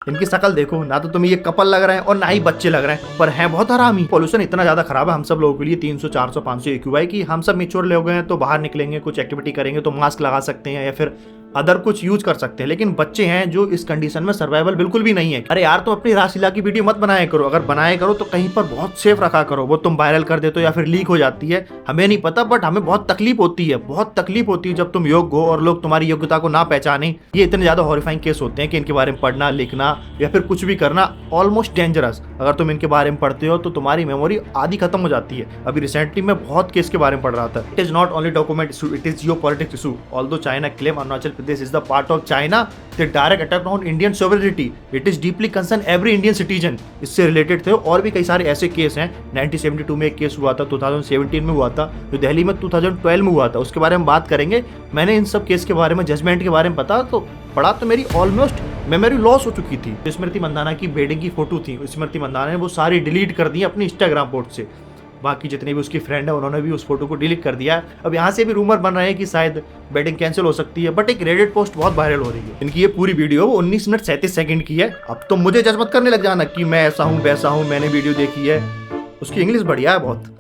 इनकी शक्ल देखो, ना तो तुम्हें ये कपल लग रहे हैं और ना ही बच्चे लग रहे हैं, पर हैं बहुत हरामी। पोल्यूशन इतना ज्यादा खराब है हम सब लोगों के लिए 300 400 500 एक्यूआई की। हम सब मेच्योर लोग हैं तो बाहर निकलेंगे, कुछ एक्टिविटी करेंगे तो मास्क लगा सकते हैं या फिर अदर कुछ यूज कर सकते हैं, लेकिन बच्चे हैं जो इस कंडीशन में सर्वाइवल बिल्कुल भी नहीं है। अरे यार, तुम अपनी रासलीला की वीडियो मत बनाया करो, अगर बनाया करो तो कहीं पर बहुत सेफ रखा करो। वो तुम वायरल कर देते हो या फिर लीक हो जाती है, हमें नहीं पता, बट हमें बहुत तकलीफ होती है, बहुत तकलीफ होती है जब तुम योग्य हो और लोग तुम्हारी योग्यता को ना पहचाने। ये इतने ज्यादा हॉरिफाइंग केस होते हैं कि इनके बारे में पढ़ना, लिखना या फिर कुछ भी करना ऑलमोस्ट डेंजरस। अगर तुम इनके बारे में पढ़ते हो तो तुम्हारी मेमोरी आधी खत्म हो जाती है। अभी रिसेंटली मैं बहुत केस के बारे में पढ़ रहा था। It is not only document issue, it is geopolitics issue. Although China claim Arunachal Pradesh is the part of China, the direct attack on Indian sovereignty. It is deeply concern every Indian citizen. इससे related थे और भी कई सारे ऐसे case हैं। 1972 में एक केस हुआ था, 2017 में हुआ था, जो दिल्ली में 2012 में हुआ था, उसके बारे में बात करेंगे। मैंने इन सब केस के बारे में, जजमेंट के बारे में पढ़ा तो मेरी ऑलमोस्ट मेमोरी लॉस हो चुकी थी। स्मृति मंदाना की बेडिंग की फोटो थी, स्मृति मंदाना ने वो सारी डिलीट कर दी अपनी इंस्टाग्राम पोस्ट से। बाकी जितने भी उसकी फ्रेंड है उन्होंने भी उस फोटो को डिलीट कर दिया है। अब यहाँ से भी रूमर बन रहे हैं कि शायद वेडिंग कैंसिल हो सकती है, बट एक रेडिट पोस्ट बहुत वायरल हो रही है। इनकी ये पूरी वीडियो 19 मिनट 37 सेकंड की है। अब तो मुझे जज मत करने लग जाना कि मैं ऐसा हूँ वैसा हूँ, मैंने वीडियो देखी है। उसकी इंग्लिश बढ़िया है बहुत।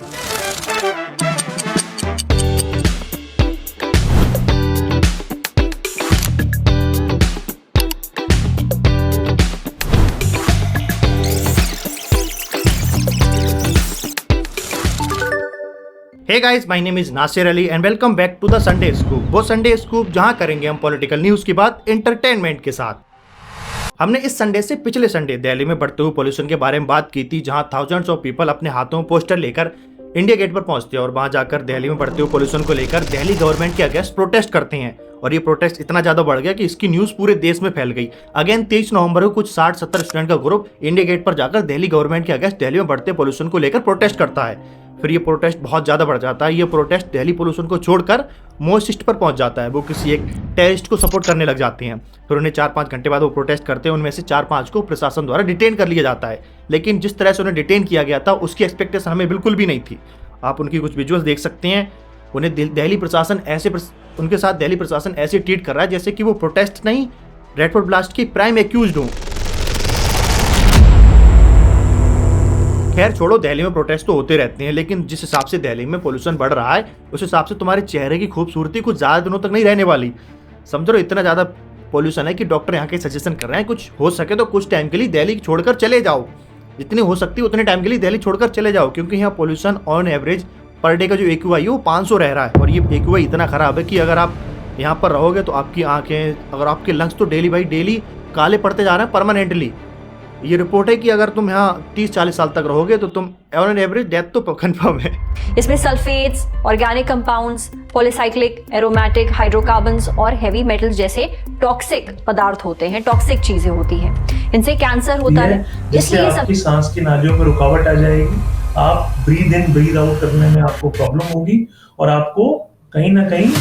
Hey guys, my name is Nasir Ali and welcome back to the Sunday Scoop. वो संडे स्कूप जहां करेंगे हम पॉलिटिकल न्यूज की बात एंटरटेनमेंट के साथ। हमने इस संडे से पिछले संडे दिल्ली में बढ़ते हुए पोल्यूशन के बारे में बात की थी, जहां थाउजेंड्स ऑफ पीपल अपने हाथों में पोस्टर लेकर इंडिया गेट पर पहुंचते हैं और वहां जाकर दिल्ली में बढ़ते हुए पोल्यूशन को लेकर दिल्ली गवर्नमेंट के अगेंस्ट प्रोटेस्ट करते हैं। और ये प्रोटेस्ट इतना ज्यादा बढ़ गया कि इसकी न्यूज पूरे देश में फैल गई। अगेन 23 नवंबर को कुछ 60-70 स्टूडेंट का ग्रुप इंडिया गेट पर जाकर दिल्ली गवर्नमेंट के अगेंस्ट दिल्ली में बढ़ते पोल्यूशन को लेकर प्रोटेस्ट करता है। फिर ये प्रोटेस्ट बहुत ज्यादा बढ़ जाता है। ये प्रोटेस्ट दिल्ली पोल्यूशन को छोड़कर मोसिस्ट पर पहुंच जाता है। वो किसी एक टेररिस्ट को सपोर्ट करने लग जाते हैं। फिर उन्हें 4-5 घंटे बाद वो प्रोटेस्ट करते हैं, उनमें से 4-5 को प्रशासन द्वारा डिटेन कर लिया जाता है। लेकिन जिस तरह से उन्हें डिटेन किया गया था उसकी एक्सपेक्टेशन हमें बिल्कुल भी नहीं थी। आप उनकी कुछ विजुअल्स देख सकते हैं। उन्हें दिल्ली प्रशासन उनके साथ दिल्ली प्रशासन ऐसे ट्रीट कर रहा है जैसे कि वो प्रोटेस्ट नहीं, रेड फोर्ट ब्लास्ट की प्राइम एक्यूज्ड हो। खैर छोड़ो, दिल्ली में प्रोटेस्ट तो होते रहते हैं, लेकिन जिस हिसाब से दिल्ली में पोल्यूशन बढ़ रहा है उस हिसाब से तुम्हारे चेहरे की खूबसूरती कुछ ज़्यादा दिनों तक नहीं रहने वाली। समझ लो, इतना ज़्यादा पोल्यूशन है कि डॉक्टर यहाँ के सजेशन कर रहे हैं कुछ हो सके तो कुछ टाइम के लिए दिल्ली छोड़कर चले जाओ। जितनी हो सकती है उतने टाइम के लिए दिल्ली छोड़कर चले जाओ, क्योंकि यहाँ pollution on average per day का जो एक्यूआई है वो 500 रह रहा है। और ये एक्यूआई इतना ख़राब है कि अगर आप यहाँ पर रहोगे तो आपकी आँखें, अगर आपके लंग्स तो डेली बाई डेली काले पड़ते जा रहे हैं परमानेंटली। ये रिपोर्ट है कि अगर तुम यहाँ 30-40 साल तक रहोगे तो तुम ऑन एवरेज डेथ तो कंफर्म है। इसमें sulphates, organic compounds, polycyclic, aromatic, hydrocarbons और हेवी मेटल्स जैसे टॉक्सिक पदार्थ होते हैं, टॉक्सिक चीजें होती हैं। इनसे कैंसर होता है। इसलिए आपकी सांस की नालियों में रुकावट आ जाएगी। आप ब्रीद इन ब्रीद आउट करने में आपको प्रॉब्लम होगी और आपको कहीं ना कहीं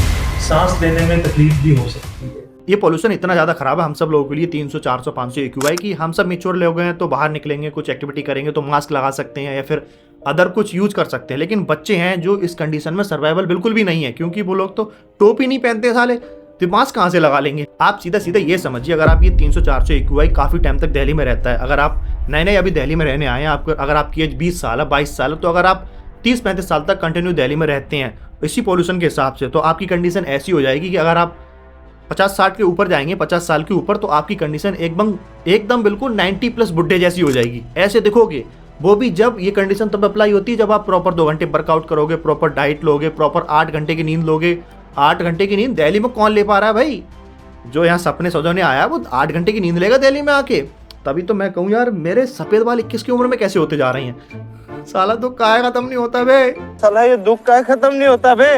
सांस लेने में तकलीफ भी हो सकती है। ये पोल्यूशन इतना ज़्यादा खराब है हम सब लोगों के लिए 300 400 500 एक्यूआई की। हम सब मेच्योर लोग हैं तो बाहर निकलेंगे, कुछ एक्टिविटी करेंगे तो मास्क लगा सकते हैं या फिर अदर कुछ यूज कर सकते हैं, लेकिन बच्चे हैं जो इस कंडीशन में सर्वाइवल बिल्कुल भी नहीं है, क्योंकि वो लोग तो टोपी नहीं पहनते साले, तो मास्क कहाँ से लगा लेंगे। आप सीधा सीधा ये समझिए, अगर आप ये 300 400 एक्यूआई काफ़ी टाइम तक दिल्ली में रहता है, अगर आप नए अभी दिल्ली में रहने आए हैं, आपको अगर आपकी एज 20 साल है 22 साल है, तो अगर आप 30-35 साल तक कंटिन्यू दिल्ली में रहते हैं इसी पोल्यूशन के हिसाब से, तो आपकी कंडीशन ऐसी हो जाएगी कि अगर आप 50-60 के ऊपर जाएंगे, 50 साल के ऊपर, तो आपकी कंडीशन एकदम बिल्कुल 90+ बुढ़े जैसी हो जाएगी। ऐसे दिखोगे। वो भी जब ये कंडीशन तब अप्लाई होती है जब आप प्रॉपर 2 घंटे वर्कआउट करोगे, प्रॉपर डाइट लोगे, प्रॉपर 8 घंटे की नींद लोगे। 8 घंटे की नींद दिल्ली में कौन ले पा रहा है भाई? जो यहाँ सपने सजोने आया वो 8 घंटे की नींद लेगा दिल्ली में आके। तभी तो मैं कहूँ यार, मेरे सफेद बाल 21 की उम्र में कैसे होते जा रही हैं। साला दुख काहे खत्म नहीं होता बे, साला ये दुख काहे खत्म नहीं होता बे।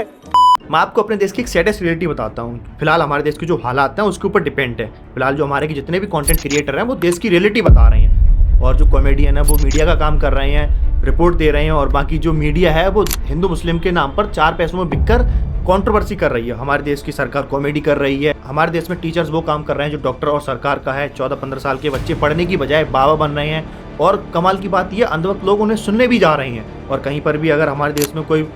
मैं आपको अपने देश की एक सैडेस्ट रियलिटी बताता हूँ। फिलहाल हमारे देश के जो हालात हैं उसके ऊपर डिपेंड है। फिलहाल जो हमारे के जितने भी कंटेंट क्रिएटर हैं वो देश की रियलिटी बता रहे हैं, और जो कॉमेडियन है वो मीडिया का काम कर रहे हैं, रिपोर्ट दे रहे हैं, और बाकी जो मीडिया है वो हिंदू मुस्लिम के नाम पर 4 पैसों में बिककर कंट्रोवर्सी कर रही है। हमारे देश की सरकार कॉमेडी कर रही है। हमारे देश में टीचर्स वो काम कर रहे हैं जो डॉक्टर और सरकार का है। 14-15 साल के बच्चे पढ़ने की बजाय बाबा बन रहे हैं, और कमाल की बात यह अंधवक्त लोग उन्हें सुनने भी जा रहे हैं। और कहीं पर भी अगर हमारे देश में कोई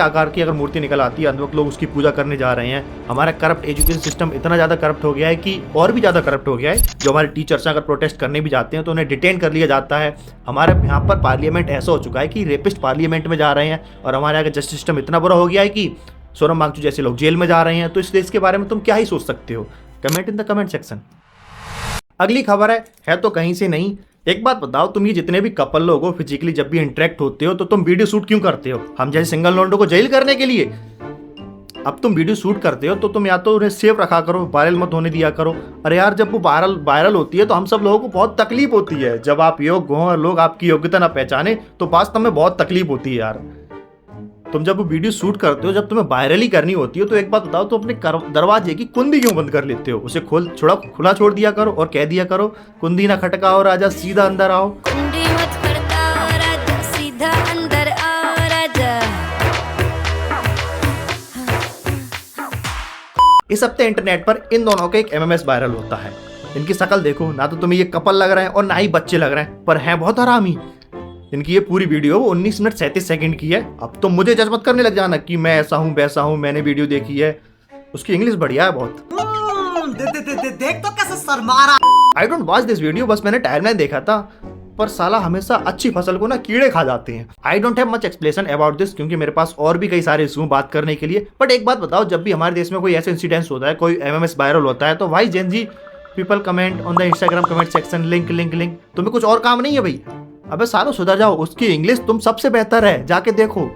आकार की अगर मूर्ति निकल आती है, अंधभक्त लोग उसकी पूजा करने जा रहे हैं। हमारा करप्ट एजुकेशन सिस्टम इतना ज़्यादा करप्ट हो गया है कि और भी ज़्यादा करप्ट हो गया है। जो हमारे टीचर्स अगर प्रोटेस्ट करने भी जाते हैं तो उन्हें डिटेन कर लिया जाता है। हमारे यहाँ पर पार्लियामेंट ऐसा हो चुका है कि रेपिस्ट पार्लियामेंट में जा रहे हैं और हमारे यहाँ का जस्टिस सिस्टम इतना बुरा हो गया है कि सोनम वांगचुक जैसे लोग जेल में जा रहे हैं। तो इस देश के बारे में तुम क्या ही सोच सकते हो? Comment in the comment section. अगली खबर है तो कहीं से नहीं। एक बात बताओ, तुम ये जितने भी कपल लोग हो, फिजिकली जब भी इंटरेक्ट होते हो तो तुम वीडियो शूट क्यों करते हो? हम जैसे सिंगल लोंडो को जेल करने के लिए? अब तुम वीडियो शूट करते हो तो तुम या तो उन्हें सेफ रखा करो, वायरल मत होने दिया करो। अरे यार, जब वो वायरल होती है तो हम सब लोगों को बहुत तकलीफ होती है। जब आप योग्य हो और लोग आपकी योग्यता ना पहचाने तो वास्तव में बहुत तकलीफ होती है यार। तुम जब वो वीडियो शूट करते हो, जब तुम्हें वायरल ही करनी होती है, तो एक बात बताओ, तो अपने दरवाजे की कुंडी क्यों बंद कर लेते हो? उसे खुला छोड़ दिया करो और कह दिया करो, कुंडी ना खटकाओ राजा, सीधा अंदर आओ। कुंडी मत खड़काओ राजा, सीधा अंदर आओ राजा। इस हफ्ते इंटरनेट पर इन दोनों का एक एमएमएस वायरल होता है। इनकी शक्ल देखो, ना तो तुम्हें ये कपल लग रहे हैं और ना ही बच्चे लग रहे हैं, पर हैं बहुत हरामी। इनकी ये पूरी वीडियो 19 मिनट 37 सेकंड की है। अब तो मुझे जज मत करने लग जाना कि मैं ऐसा हूँ वैसा हूँ, मैंने वीडियो देखी है। उसकी इंग्लिश बढ़िया है बहुत। देख तो कैसे शर्मा रहा। I don't watch this video, बस मैंने टाइमलाइन देखा था। पर साला हमेशा अच्छी फसल को ना कीड़े खा जाते हैं। I don't have much explanation about this, क्योंकि मेरे पास और भी कई सारे इशू बात करने के लिए। बट एक बात बताओ, जब भी हमारे देश में कोई ऐसा इंसिडेंस होता है, कोई एमएमएस वायरल होता है, तो why Gen Z people comment on the Instagram comment section link link link. तुम्हें कुछ और काम नहीं है भाई? अबे सालों सुधर जाओ, उसकी इंग्लिश तुम सबसे बेहतर है, जाके देखो।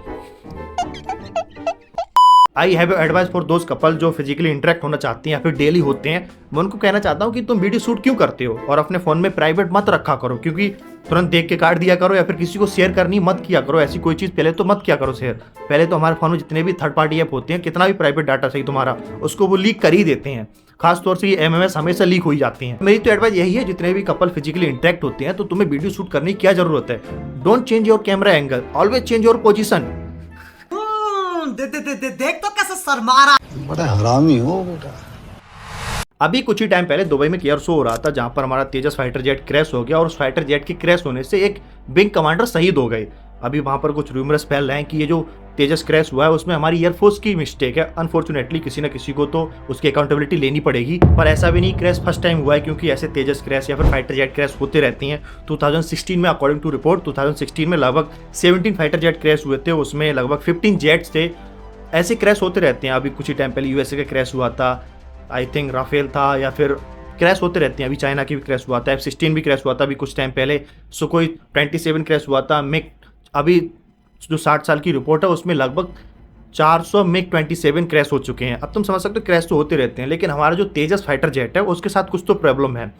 I have advice for those couple जो फिजिकली इंटरेक्ट होना चाहते हैं या फिर डेली होते हैं। मैं उनको कहना चाहता हूँ कि तुम वीडियो शूट क्यों करते हो और अपने फोन में प्राइवेट मत रखा करो, क्योंकि तुरंत देख के काट दिया करो या फिर किसी को शेयर करनी मत किया करो। ऐसी कोई चीज़ पहले तो मत किया करो शेयर। पहले तो हमारे फोन में जितने भी थर्ड पार्टी ऐप होते हैं, कितना भी प्राइवेट डाटा सही तुम्हारा, उसको वो लीक कर ही देते हैं। खासतौर से ये एमएमएस हमेशा लीक हो ही जाती हैं। मेरी तो एडवाइस यही है, जितने भी कपल फिजिकली इंटरेक्ट होते हैं तो तुम्हें वीडियो शूट करने की क्या जरूरत है? Don't change your camera angle, always change your position. देख तो कैसे शर्मा रहा। बड़ा हरामी हो बेटा। अभी कुछ ही टाइम पहले दुबई में एक एयर शो हो रहा था, जहां पर हमारा तेजस फाइटर जेट क्रैश हो गया और उस फाइटर जेट के क्रैश होने से एक विंग कमांडर शहीद हो गए। अभी वहां पर कुछ रूमर्स फैल रहे हैं कि ये जो तेजस क्रैश हुआ है उसमें हमारी एयरफोर्स की मिस्टेक है। अनफॉर्चुनेटली किसी न किसी को तो उसकी अकाउंटेबिलिटी लेनी पड़ेगी। पर ऐसा भी नहीं क्रैश फर्स्ट टाइम हुआ है, क्योंकि ऐसे तेजस क्रैश या फिर फाइटर जेट क्रैश होते रहती हैं। 2016 में अकॉर्डिंग टू रिपोर्ट 2016 में लगभग 17 फाइटर जेट क्रैश हुए थे, उसमें लगभग 15 जेट्स थे। ऐसे क्रैश होते रहते हैं। अभी कुछ ही टाइम पहले यूएसए का क्रैश हुआ था, आई थिंक राफेल था, या फिर क्रैश होते रहते हैं। अभी चाइना की भी क्रैश हुआ था, F-16 भी क्रैश हुआ था अभी कुछ टाइम पहले, सुकोई 27 क्रैश हुआ था। मिग अभी जो 60 साल की रिपोर्ट है उसमें लगभग 400 मिग 27 क्रैश हो चुके हैं। अब तुम समझ सकते हो क्रैश तो होते रहते हैं, लेकिन हमारा जो तेजस फाइटर जेट है उसके साथ कुछ तो प्रॉब्लम है।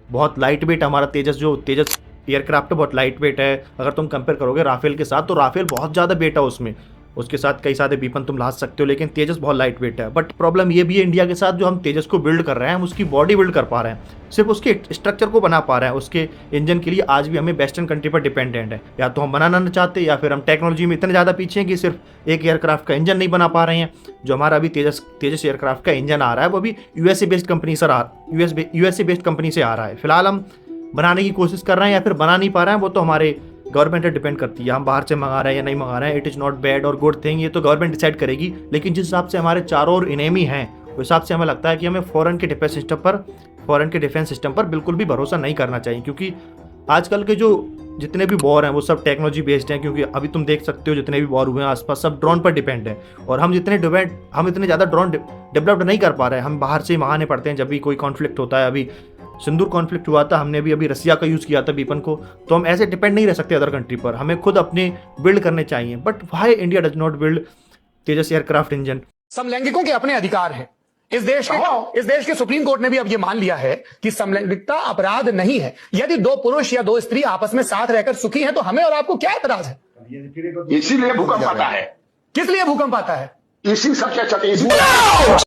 बहुत लाइट वेट हमारा तेजस एयरक्राफ्ट है, बहुत लाइट वेट है। अगर तुम कंपेयर करोगे राफेल के साथ, तो राफेल बहुत ज़्यादा वेट है उसमें, उसके साथ कई सारे बीपन तुम ला सकते हो, लेकिन तेजस बहुत लाइट वेट है। बट प्रॉब्लम ये भी है इंडिया के साथ, जो हम तेजस को बिल्ड कर रहे हैं, हम उसकी बॉडी बिल्ड कर पा रहे हैं, सिर्फ उसके स्ट्रक्चर को बना पा रहे हैं। उसके इंजन के लिए आज भी हमें वेस्टर्न कंट्री पर डिपेंडेंट है। या तो हम बनाना नहीं चाहते, या फिर हम टेक्नोलॉजी में इतने ज़्यादा पीछे हैं कि सिर्फ एक एयरक्राफ्ट का इंजन नहीं बना पा रहे हैं। जो हमारा अभी तेजस एयरक्राफ्ट का इंजन आ रहा है वो भी यूएसए बेस्ड कंपनी से आ रहा है। फिलहाल हम बनाने की कोशिश कर रहे हैं या फिर बना नहीं पा रहे हैं, वो तो हमारे गवर्नमेंट पर डिपेंड करती है। हम बाहर से मंगा रहे हैं या नहीं मंगा रहे हैं, इट इज़ नॉट बैड और गुड थिंग, ये तो गवर्नमेंट डिसाइड करेगी। लेकिन जिस हिसाब से हमारे चारों ओर इनेमी हैं, उस हिसाब से हमें लगता है कि हमें फॉरेन के डिफेंस सिस्टम पर बिल्कुल भी भरोसा नहीं करना चाहिए, क्योंकि आजकल के जो जितने भी वॉर हैं वो सब टेक्नोलॉजी बेस्ड हैं। क्योंकि अभी तुम देख सकते हो जितने भी वॉर हुए हैं आसपास, सब ड्रोन पर डिपेंड है। और हम इतने ज़्यादा ड्रोन डेवलप्ड नहीं कर पा रहे हैं, हम बाहर से ही मंगाने पड़ते हैं जब भी कोई कॉन्फ्लिक्ट होता है। अभी सिंदूर कॉन्फ्लिक्ट हुआ था, हमने अभी रसिया का यूज़ किया था बीपन को। तो हम ऐसे डिपेंड नहीं रह सकते अदर कंट्री पर, हमें खुद अपने बिल्ड करने चाहिए। But why India does not build Tejas aircraft engine? समलैंगिकों के अपने अधिकार हैं। इस देश के सुप्रीम कोर्ट ने भी अब यह मान लिया है कि समलैंगिकता अपराध नहीं है। यदि दो पुरुष या दो स्त्री आपस में साथ रहकर सुखी हैं तो हमें और आपको क्या एतराज है? इसीलिए भूकंप आता है। किस लिए भूकंप आता है? इसी सबसे चलते।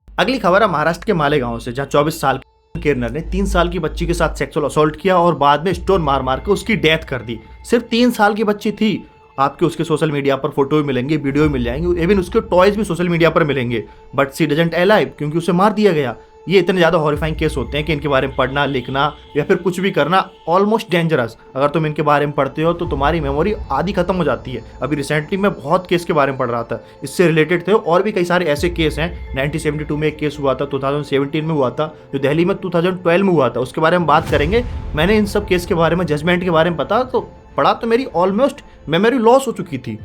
अगली खबर है महाराष्ट्र के मालेगांव से, जहां 24 साल किरनर ने 3 साल की बच्ची के साथ सेक्सुअल असॉल्ट किया और बाद में स्टोन मार मार के उसकी डेथ कर दी। सिर्फ 3 साल की बच्ची थी। आपके उसके सोशल मीडिया पर फोटो भी मिलेंगे, वीडियो भी मिल जाएंगे, इवन उसके टॉयज भी सोशल मीडिया पर मिलेंगे। बट सी डजंट अलाइव, क्योंकि उसे मार दिया गया। ये इतने ज़्यादा हॉरिफाइंग केस होते हैं कि इनके बारे में पढ़ना, लिखना या फिर कुछ भी करना ऑलमोस्ट डेंजरस। अगर तुम इनके बारे में पढ़ते हो तो तुम्हारी मेमोरी आधी खत्म हो जाती है। अभी रिसेंटली मैं बहुत केस के बारे में पढ़ रहा था, इससे रिलेटेड थे और भी कई सारे ऐसे केस हैं। 1972 में एक केस हुआ था, 2017 में हुआ था, जो दिल्ली में 2012 में हुआ था, उसके बारे में बात करेंगे। मैंने इन सब केस के बारे में, जजमेंट के बारे में पढ़ा तो मेरी ऑलमोस्ट मेमोरी लॉस हो चुकी थी।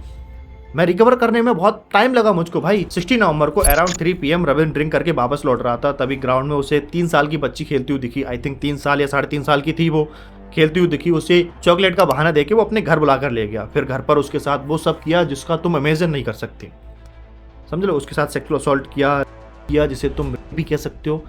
मैं रिकवर करने में बहुत टाइम लगा मुझको भाई। 16 नवंबर को अराउंड 3 PM रविंद्र ड्रिंक करके वापस लौट रहा था, तभी ग्राउंड में उसे 3 साल की बच्ची खेलती हुई दिखी। आई थिंक 3 साल या 3.5 साल की थी वो, खेलती हुई दिखी। उसे चॉकलेट का बहाना देके वो अपने घर बुलाकर ले गया। फिर घर पर उसके साथ वो सब किया जिसका तुम इमेजिन नहीं कर सकते, समझ लो। उसके साथ सेक्सुअल असॉल्ट किया जिसे तुम भी कह सकते हो।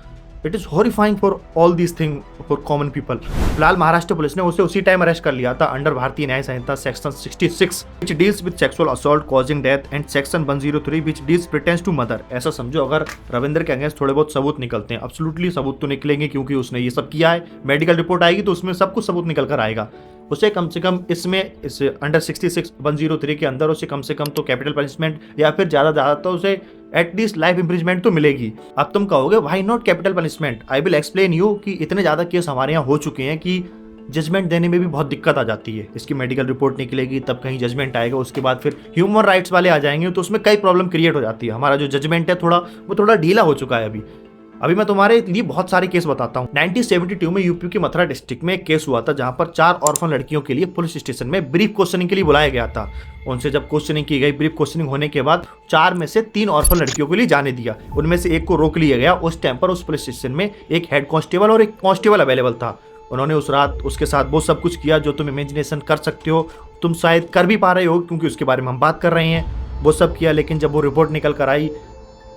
It is horrifying for all these thing for common people. फिलहाल महाराष्ट्र पुलिस ने उसे उसी टाइम अरेस्ट कर लिया था अंडर भारतीय न्याय संहिता section 66 which deals with sexual assault causing death and section 103 which deals pretends to murder। ऐसा समझो, अगर रविंद्र के अगेंस्ट थोड़े बहुत सबूत निकलते हैं, एब्सोल्युटली सबूत तो निकलेंगे क्योंकि उसने ये सब किया है। मेडिकल रिपोर्ट आएगी तो उसमें सब कुछ सबूत निकल कर आएगा। उसे कम से कम इस अंडर 66 103 के अंदर उसे कम से कम तो कैपिटल पनिशमेंट या फिर ज़्यादा तो उसे एटलीस्ट लाइफ इंप्रिजमेंट तो मिलेगी। अब तुम कहोगे why not capital punishment? I will explain you कि इतने ज़्यादा केस हमारे यहाँ हो चुके हैं कि जजमेंट देने में भी बहुत दिक्कत आ जाती है। इसकी मेडिकल रिपोर्ट निकलेगी तब कहीं जजमेंट आएगा, उसके बाद फिर ह्यूमन राइट्स वाले आ जाएंगे तो उसमें कई प्रॉब्लम क्रिएट हो जाती है। हमारा जो जजमेंट है वो थोड़ा ढीला हो चुका है अभी मैं तुम्हारे लिए बहुत सारे केस बताता हूँ। 1972 में यूपी के मथुरा डिस्ट्रिक्ट में एक केस हुआ था जहां पर 4 ऑर्फन लड़कियों के लिए पुलिस स्टेशन में ब्रीफ क्वेश्चनिंग के लिए बुलाया गया था। उनसे जब क्वेश्चनिंग की गई, ब्रीफ क्वेश्चनिंग होने के बाद 4 में से 3 ऑर्फन लड़कियों के लिए जाने दिया। उनमें से एक को रोक लिया गया। उस टाइम पर उस पुलिस स्टेशन में एक हेड कांस्टेबल और एक कांस्टेबल अवेलेबल था। उन्होंने उस रात उसके साथ वो सब कुछ किया जो तुम इमेजिनेशन कर सकते हो, तुम शायद कर भी पा रहे हो क्योंकि उसके बारे में हम बात कर रहे हैं। वो सब किया, लेकिन जब वो रिपोर्ट निकल कर आई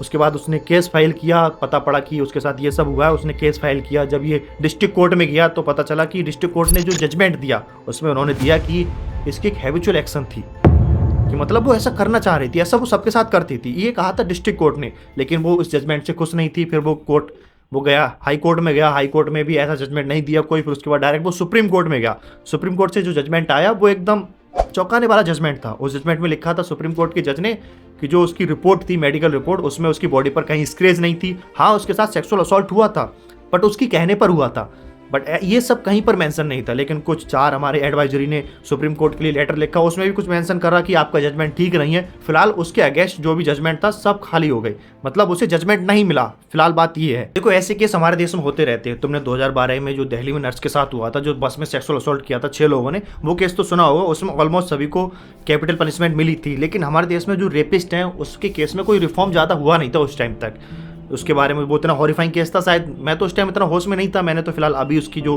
उसके बाद उसने केस फाइल किया। पता पड़ा कि उसके साथ ये सब हुआ है, उसने केस फाइल किया। जब ये डिस्ट्रिक्ट कोर्ट में गया तो पता चला कि डिस्ट्रिक्ट कोर्ट ने जो जजमेंट दिया उसमें उन्होंने दिया कि इसकी एक हैबिचुअल एक्शन थी, कि मतलब वो ऐसा करना चाह रही थी, ऐसा वो सबके साथ करती थी, ये कहा था डिस्ट्रिक्ट कोर्ट ने। लेकिन वो इस जजमेंट से खुश नहीं थी। फिर वो गया हाई कोर्ट में गया, हाई कोर्ट में भी ऐसा जजमेंट नहीं दिया कोई। फिर उसके बाद डायरेक्ट वो सुप्रीम कोर्ट में गया। सुप्रीम कोर्ट से जो जजमेंट आया वो एकदम चौंकाने वाला जजमेंट था। उस जजमेंट में लिखा था सुप्रीम कोर्ट के जज ने कि जो उसकी रिपोर्ट थी, मेडिकल रिपोर्ट, उसमें उसकी बॉडी पर कहीं स्क्रैच नहीं थी। हाँ, उसके साथ सेक्सुअल असॉल्ट हुआ था बट उसकी कहने पर हुआ था, बट ये सब कहीं पर मेंशन नहीं था। लेकिन कुछ 4 हमारे एडवाइजरी ने सुप्रीम कोर्ट के लिए लेटर लिखा, उसमें भी कुछ मेंशन कर रहा कि आपका जजमेंट ठीक नहीं है। फिलहाल उसके अगेंस्ट जो भी जजमेंट था सब खाली हो गई, मतलब उसे जजमेंट नहीं मिला। फिलहाल बात ये है, देखो ऐसे केस हमारे देश में होते रहते हैं। तुमने 2012 में जो दिल्ली में नर्स के साथ हुआ था, जो बस में सेक्सुअल असॉल्ट किया था 6 लोगों ने, वो केस तो सुना होगा। उसमें ऑलमोस्ट सभी को कैपिटल पनिशमेंट मिली थी। लेकिन हमारे देश में जो रेपिस्ट हैं उसके केस में कोई रिफॉर्म ज़्यादा हुआ नहीं था उस टाइम तक। उसके बारे में वो इतना हॉरिफाइंग केस था, शायद मैं तो उस टाइम इतना होश में नहीं था। मैंने तो फिलहाल अभी उसकी जो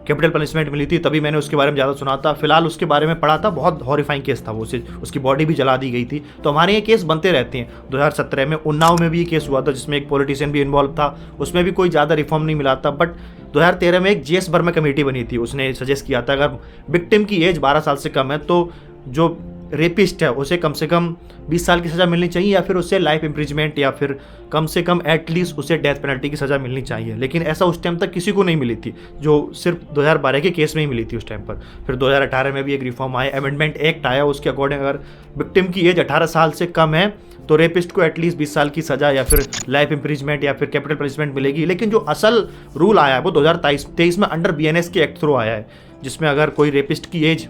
कैपिटल पनिशमेंट मिली थी तभी मैंने उसके बारे में ज़्यादा सुना था। फिलहाल उसके बारे में पढ़ा था, बहुत हॉरिफाइंग केस था वो, उसकी बॉडी भी जला दी गई थी। तो हमारे ये केस बनते रहते हैं। 2017 में उन्नाव में भी ये केस हुआ था जिसमें एक पॉलिटिशियन भी इन्वॉल्व था, उसमें भी कोई ज़्यादा रिफॉर्म नहीं मिला था। बट 2013 में एक JS वर्मा कमेटी बनी थी, उसने सजेस्ट किया था अगर विक्टिम की एज 12 साल से कम है तो जो रेपिस्ट है उसे कम से कम 20 साल की सज़ा मिलनी चाहिए, या फिर उसे लाइफ इम्प्रिजमेंट या फिर कम से कम एटलीस्ट उसे डेथ पेनल्टी की सज़ा मिलनी चाहिए। लेकिन ऐसा उस टाइम तक किसी को नहीं मिली थी, जो सिर्फ 2012 के केस में ही मिली थी उस टाइम पर। फिर 2018 में भी एक रिफॉर्म आया, अमेंडमेंट एक्ट आया, उसके अकॉर्डिंग अगर विक्टिम की एज 18 साल से कम है तो रेपिस्ट को एटलीस्ट 20 साल की सज़ा या फिर लाइफ इम्प्रिजमेंट या फिर कैपिटल पनिशमेंट मिलेगी। लेकिन जो असल रूल आया है वो 2023 में अंडर BNS के एक्ट थ्रू आया है, जिसमें अगर कोई रेपिस्ट की एज,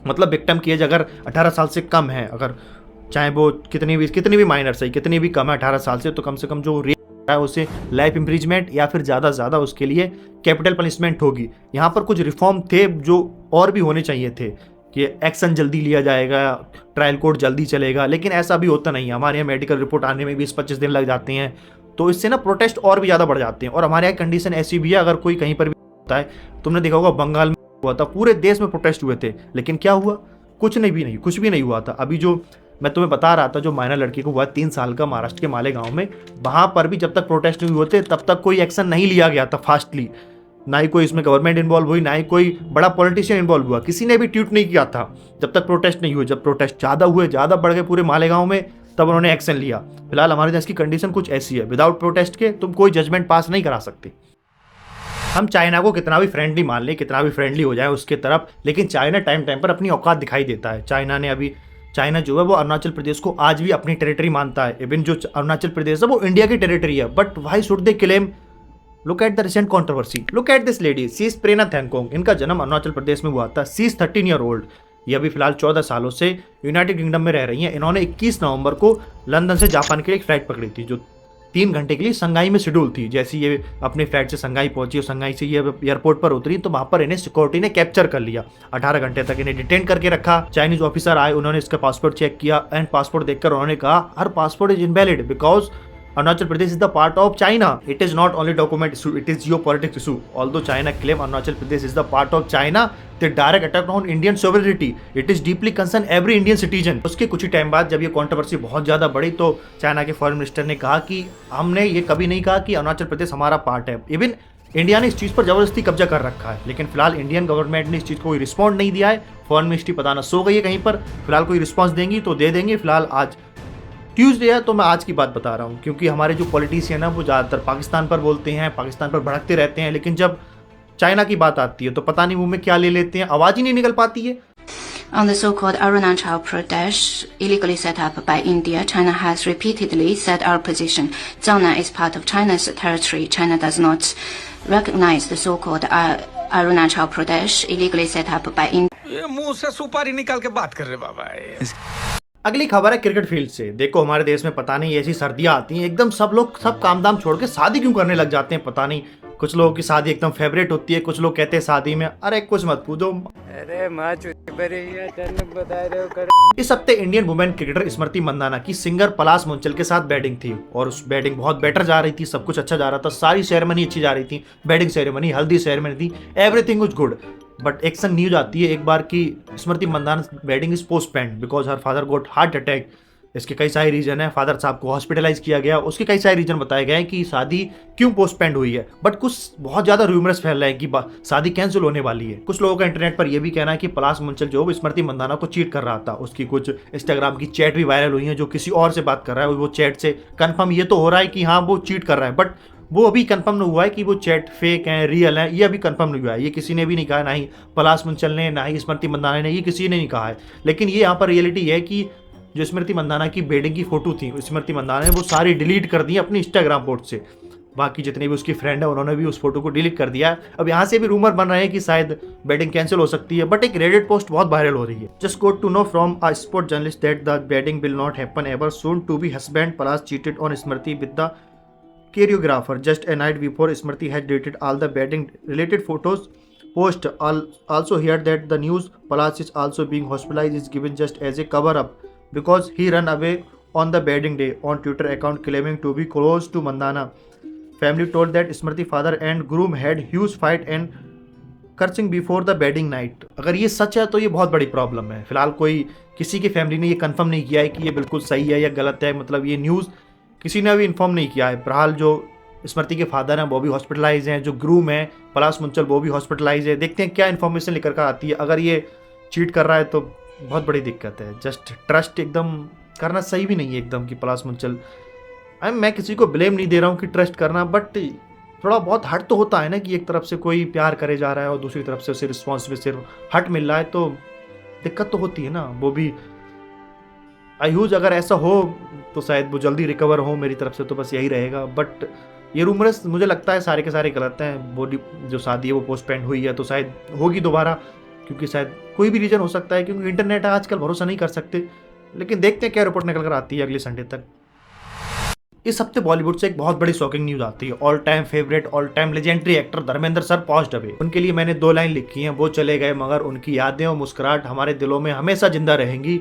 मतलब विक्टिम की एज अगर 18 साल से कम है, अगर चाहे वो कितनी भी माइनर सही, कितनी भी कम है 18 साल से, तो कम से कम जो रेप है उसे लाइफ इम्प्रिजमेंट या फिर ज़्यादा उसके लिए कैपिटल पनिशमेंट होगी। यहाँ पर कुछ रिफॉर्म थे जो और भी होने चाहिए थे कि एक्शन जल्दी लिया जाएगा, ट्रायल कोर्ट जल्दी चलेगा, लेकिन ऐसा भी होता नहीं है। हमारे यहाँ मेडिकल रिपोर्ट आने में 20-25 दिन लग जाते हैं, तो इससे ना प्रोटेस्ट और भी ज़्यादा बढ़ जाते हैं। और हमारे यहाँ कंडीशन ऐसी भी है, अगर कोई कहीं पर भी होता है, तुमने देखा होगा बंगाल में हुआ था, पूरे देश में प्रोटेस्ट हुए थे, लेकिन क्या हुआ? कुछ भी नहीं हुआ था। अभी जो मैं तुम्हें बता रहा था, जो माइनर लड़की को हुआ 3 साल का महाराष्ट्र के मालेगांव में, वहाँ पर भी जब तक प्रोटेस्ट नहीं हुए थे तब तक कोई एक्शन नहीं लिया गया था फास्टली। ना ही कोई इसमें गवर्नमेंट इन्वॉल्व हुई, ना ही कोई बड़ा पॉलिटिशियन इन्वॉल्व हुआ, किसी ने भी ट्वीट नहीं किया था जब तक प्रोटेस्ट नहीं हुए। जब प्रोटेस्ट ज़्यादा बढ़ गए पूरे मालेगांव में, तब उन्होंने एक्शन लिया। फिलहाल हमारे देश की कंडीशन कुछ ऐसी है, विदाउट प्रोटेस्ट के तुम कोई जजमेंट पास नहीं करा सकते। हम चाइना को कितना भी फ्रेंडली मान लें, कितना भी फ्रेंडली हो जाए उसके तरफ, लेकिन चाइना टाइम पर अपनी औकात दिखाई देता है। चाइना जो है वो अरुणाचल प्रदेश को आज भी अपनी टेरिटरी मानता है। इवन जो अरुणाचल प्रदेश है वो इंडिया की टेरिटरी है, but why should they claim look at the recent controversy, look at this lady, she is Prerna Thangkong. इनका जन्म अरुणाचल प्रदेश में हुआ था। She is 13 year old. ये अभी फिलहाल 14 सालों से यूनाइटेड किंगडम में रह रही हैं। इन्होंने 21 नवंबर को लंदन से जापान के लिए एक फ्लाइट पकड़ी थी जो 3 घंटे के लिए संगाई में शेड्यूल थी। जैसे ये अपने फ्लाइट से संगाई पहुंची और संगाई से ये एयरपोर्ट पर उतरी तो वहां पर इन्हें सिक्योरिटी ने कैप्चर कर लिया। 18 घंटे तक इन्हें डिटेन करके रखा। चाइनीज ऑफिसर आए, उन्होंने इसका पासपोर्ट चेक किया एंड पासपोर्ट देखकर उन्होंने कहा her passport is invalid because Arunachal Pradesh is the part of China. It is not only document issue, it is geopolitics issue. Although China claim Arunachal Pradesh is the part of China, the direct attack on Indian sovereignty. It is deeply concern every Indian citizen. उसके कुछ ही time बाद जब ये controversy बहुत ज़्यादा बढ़ी तो China के फॉरेन मिनिस्टर ने कहा कि हमने ये कभी नहीं कहा कि अरुणाचल प्रदेश हमारा पार्ट है। इवन इंडिया ने इस चीज़ पर जबरदस्ती कब्जा कर रखा है, लेकिन फिलहाल इंडियन गवर्नमेंट ने इस चीज़ को कोई रिस्पॉन्ड नहीं दिया है। फॉरेन मिनिस्ट्री पता ना सो गई है कहीं पर। फिलहाल कोई रिस्पॉन्स देंगी तो दे देंगे। फिलहाल आज ट्यूसडे है तो मैं आज की बात बता रहा हूँ, क्योंकि हमारे जो पॉलिटिशियन है वो ज़्यादातर पाकिस्तान पर बोलते हैं, पाकिस्तान पर भड़कते रहते हैं, लेकिन जब चाइना की बात आती है तो पता नहीं मुंह में क्या ले लेते हैं, आवाज़ ही नहीं निकल पाती है। On the so-called Arunachal Pradesh, illegally set up by India, China has repeatedly said our position. Zhejiang is part of China's territory. China does not recognize the so-called Arunachal Pradesh, illegally set up by India. ये मुंह से सुपारी निकाल के बात कर रहे बाबा। अगली खबर है क्रिकेट फील्ड से। देखो हमारे देश में पता नहीं ऐसी सर्दियां आती हैं एकदम सब लोग सब काम दाम छोड़ के शादी क्यों करने लग जाते हैं, पता नहीं। कुछ लोगों की शादी एकदम फेवरेट होती है, कुछ लोग कहते हैं शादी में अरे कुछ मत पूछो। इस हफ्ते इंडियन वुमेन क्रिकेटर स्मृति मंदाना की सिंगर पलाश मुंचल के साथ बैटिंग थी और उस बैटिंग बहुत बेटर जा रही थी, सब कुछ अच्छा जा रहा था, सारी सेरेमनी अच्छी जा रही थी, बैटिंग सेरेमनी, हल्दी सेरेमनी थी, एवरीथिंग वाज गुड। बट एक संग न्यूज आती है एक बार की Smriti Mandhana wedding is postponed because her father got heart attack. इसके कई सारे रीजन है, फादर साहब को हॉस्पिटलाइज किया गया, उसके कई सारे रीजन बताए गए हैं कि शादी क्यों पोस्टपोन्ड हुई है। बट कुछ बहुत ज्यादा रूमर्स फैल रहे हैं कि शादी कैंसिल होने वाली है। कुछ लोगों का इंटरनेट पर यह भी कहना है कि पलाश मुंचल जो स्मृति मंदाना को चीट कर रहा था। उसकी कुछ इंस्टाग्राम की चैट भी वायरल हुई है जो किसी और से बात कर रहा है, वो चैट से कंफर्म ये तो हो रहा है कि हाँ वो चीट कर रहा है, बट वो अभी कंफर्म नहीं हुआ है कि वो चैट फेक है रियल है, ये अभी कंफर्म नहीं हुआ है। ये किसी ने भी नहीं कहा, ना ही पलाश मुंचल ने, ना ही स्मृति मंदाना ने, ये किसी ने नहीं कहा है। लेकिन ये यहाँ पर रियलिटी है कि जो स्मृति मंदाना की वेडिंग की फोटो थी स्मृति मंदाना ने वो सारी डिलीट कर दी अपनी इंस्टाग्राम पोस्ट से। बाकी जितने भी उसकी फ्रेंड है उन्होंने भी उस फोटो को डिलीट कर दिया है। अब यहाँ से भी रूमर बन रहे हैं कि शायद वेडिंग कैंसिल हो सकती है, बट एक रेडिट पोस्ट बहुत वायरल हो रही है। Just got to know from a sport journalist that the wedding will not happen ever soon to be husband Palash cheated on Smriti with the choreographer just a night before Smriti had deleted all the wedding related photos. Post also heard that the news Palash is also being hospitalized is given just as a cover up because he ran away on the wedding day on Twitter account claiming to be close to Mandana. Family told that Smriti father and groom had huge fight and cursing before the wedding night. अगर ये सच है तो ये बहुत बड़ी problem है। फिलहाल कोई किसी की फैमिली ने ये कंफर्म नहीं किया है कि ये बिल्कुल सही है या गलत है, मतलब ये न्यूज़ किसी ने अभी इन्फॉर्म नहीं किया है। बहरहाल जो स्मृति के फादर हैं वो भी हॉस्पिटलाइज हैं, जो ग्रूम है पलाश मुंचल वो भी हॉस्पिटलाइज है। देखते हैं क्या इन्फॉर्मेशन लेकर कर आती है। अगर ये चीट कर रहा है तो बहुत बड़ी दिक्कत है। जस्ट ट्रस्ट एकदम करना सही भी नहीं है एकदम कि पलाश मुंचल, मैं किसी को ब्लेम नहीं दे रहा हूँ कि ट्रस्ट करना, बट थोड़ा बहुत हट तो होता है ना कि एक तरफ से कोई प्यार करे जा रहा है और दूसरी तरफ से उसे रिस्पॉन्स में सिर्फ हट मिल रहा है, तो दिक्कत तो होती है ना। वो भी आई यूज अगर ऐसा हो तो शायद वो जल्दी रिकवर हो, मेरी तरफ से तो बस यही रहेगा। बट ये रूमर्स मुझे लगता है सारे के सारे गलत हैं। वो जो शादी है वो पोस्टपोन्ड हुई है तो शायद होगी दोबारा, क्योंकि शायद कोई भी रीजन हो सकता है, क्योंकि इंटरनेट आजकल भरोसा नहीं कर सकते। लेकिन देखते हैं क्या रिपोर्ट निकल कर आती है अगले संडे तक। इस हफ्ते बॉलीवुड से एक बहुत बड़ी शॉकिंग न्यूज आती है। All time favourite, all time legendary actor Dharmendra sir passed away. उनके लिए मैंने 2 लाइन लिखी हैं, वो चले गए मगर उनकी यादें और मुस्कुराहट हमारे दिलों में हमेशा जिंदा रहेंगी।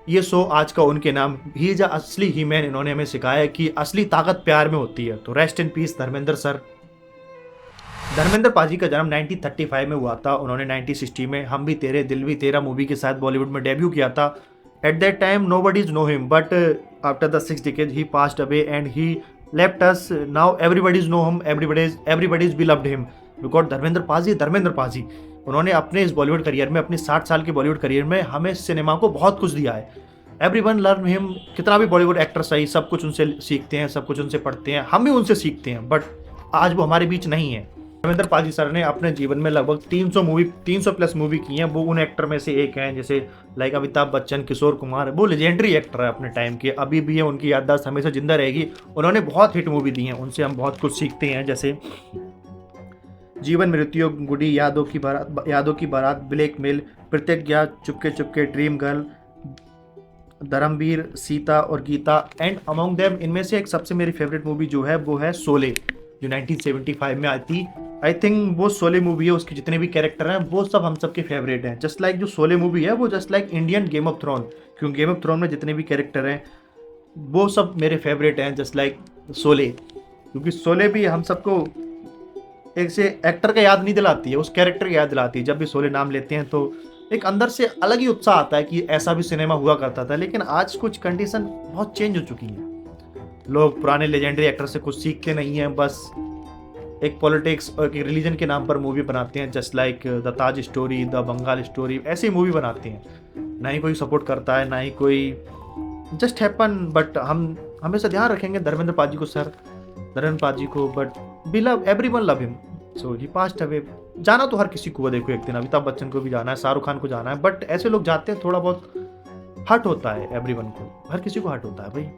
ये शो आज का उनके नाम, ही इज असली ही मैन। इन्होंने हमें सिखाया है कि असली ताकत प्यार में होती है। तो rest in peace Dharmendra sir. Dharmendra पाजी का जन्म 1935 में हुआ था। उन्होंने 1960 में हम भी तेरे दिल भी तेरा मूवी के साथ बॉलीवुड में डेब्यू किया था। At that time nobody's know him, but after the 6 decades he passed away and he left us. Now everybody's know him, everybody's be loved him because Dharmendra पाजी। उन्होंने अपने इस बॉलीवुड करियर में, अपने 60 साल के बॉलीवुड करियर में हमें सिनेमा को बहुत कुछ दिया है। Everyone learn him. कितना भी बॉलीवुड एक्टर सही, सब कुछ उनसे सीखते हैं, सब कुछ उनसे पढ़ते हैं, हम भी उनसे सीखते हैं, बट आज वो हमारे बीच नहीं है। धर्मेंद्र पाजी सर ने अपने जीवन में लगभग 300 प्लस मूवी की हैं। वो उन एक्टर में से एक हैं, जैसे लाइक अमिताभ बच्चन, किशोर कुमार, वो लेजेंडरी एक्टर है अपने टाइम के, अभी भी है, उनकी याददाश्त हमेशा जिंदा रहेगी। उन्होंने बहुत हिट मूवी दी हैं, उनसे हम बहुत कुछ सीखते हैं, जैसे जीवन मृत्यु, गुडी, यादों की बारात, ब्लैकमेल, प्रतिज्ञा, चुपके चुपके, ड्रीम गर्ल, धर्मवीर, सीता और गीता, एंड अमंग देम इनमें से एक सबसे मेरी फेवरेट मूवी जो है वो है शोले, जो 1975 में आई थी। आई थिंक वो शोले मूवी है, उसके जितने भी कैरेक्टर हैं वो सब हम सबके फेवरेट हैं। जस्ट लाइक जो शोले मूवी है वो just like Indian game of throne, क्योंकि गेम ऑफ थ्रोन में जितने भी कैरेक्टर हैं वो सब मेरे फेवरेट हैं, जस्ट लाइक शोले, क्योंकि शोले भी हम सबको एक से एक्टर का याद नहीं दिलाती है, उस कैरेक्टर की याद दिलाती है। जब भी शोले नाम लेते हैं तो एक अंदर से अलग ही उत्साह आता है कि ऐसा भी सिनेमा हुआ करता था। लेकिन आज कुछ कंडीशन बहुत चेंज हो चुकी हैं, लोग पुराने लेजेंडरी एक्टर से कुछ सीखते नहीं हैं, बस एक पॉलिटिक्स और एक रिलीजन के नाम पर मूवी बनाते हैं, just like the Taj story, the Bengal story, ऐसी मूवी बनाते हैं। ना ही कोई सपोर्ट करता है, ना ही कोई, जस्ट हैपन। बट हम हमेशा ध्यान रखेंगे धर्मेंद्र पाजी को, सर धर्मेंद्र पाजी को, but we love everyone love him, so he passed away. जाना तो हर किसी को, देखो एक दिन अमिताभ बच्चन को भी जाना है, शाहरुख खान को जाना है, बट ऐसे लोग जाते हैं, थोड़ा बहुत हर्ट होता है एवरीवन को, हर किसी को हर्ट होता है भाई।